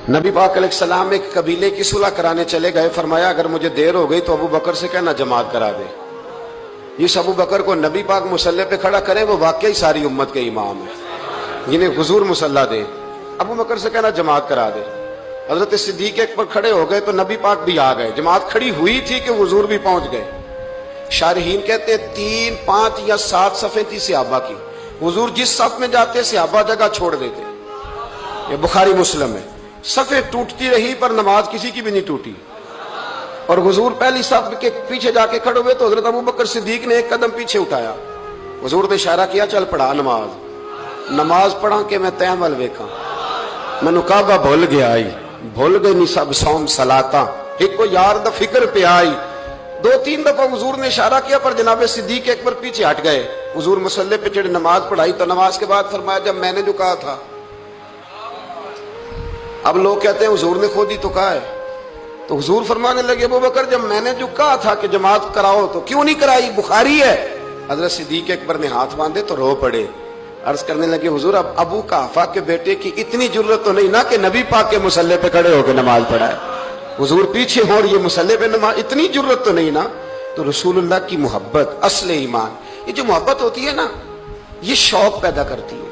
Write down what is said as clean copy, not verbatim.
نبی پاک علیہ السلام ایک قبیلے کی صلح کرانے چلے گئے. فرمایا اگر مجھے دیر ہو گئی تو ابو بکر سے کہنا جماعت کرا دے. اس ابو بکر کو نبی پاک مصلی پہ کھڑا کرے، وہ واقعی ساری امت کے امام ہے، جنہیں حضور مصلی دے. ابو بکر سے کہنا جماعت کرا دے. حضرت صدیق ایک پر کھڑے ہو گئے تو نبی پاک بھی آ گئے. جماعت کھڑی ہوئی تھی کہ حضور بھی پہنچ گئے. شارحین کہتے ہیں 3، 5 یا 7 صفیں تھی صحابہ کی. حضور جس صف میں جاتے صحابہ جگہ چھوڑ دیتے. یہ بخاری مسلم ہے. صفیں ٹوٹتی رہی پر نماز کسی کی بھی نہیں ٹوٹی. اور حضور پہلی صف کے پیچھے جا کے کھڑے ہوئے تو حضرت ابو بکر صدیق نے ایک قدم پیچھے اٹھایا. حضور نے اشارہ کیا چل پڑھا نماز پڑھا کہ میں تحمل ویکھاں. مینو کعبہ بھول گیا آئی، بھول گئے نہیں سب سوم سلاتا، ایک کو یار دا فکر پہ آئی. 2-3 دفعہ حضور نے اشارہ کیا پر جناب صدیق ایک بار پیچھے ہٹ گئے. حضور مصلی پہ چڑھے نماز پڑھائی تو نماز کے بعد فرمایا جب میں نے جو کہا تھا. اب لوگ کہتے ہیں حضور نے خود ہی تو کہا ہے. تو حضور فرمانے لگے ابو بکر جب میں نے جو کہا تھا کہ جماعت کراؤ تو کیوں نہیں کرائی؟ بخاری ہے. حضرت صدیق اکبر نے ہاتھ باندھے تو رو پڑے. عرض کرنے لگے حضور اب ابو قحافہ کے بیٹے کی اتنی ضرورت تو نہیں نا کہ نبی پاک کے مصلی پہ کھڑے ہو کے نماز پڑھائے. حضور پیچھے ہو اور یہ مصلی پہ نماز، اتنی ضرورت تو نہیں نا. تو رسول اللہ کی محبت اصل ایمان، یہ جو محبت ہوتی ہے نا یہ شوق پیدا کرتی ہے.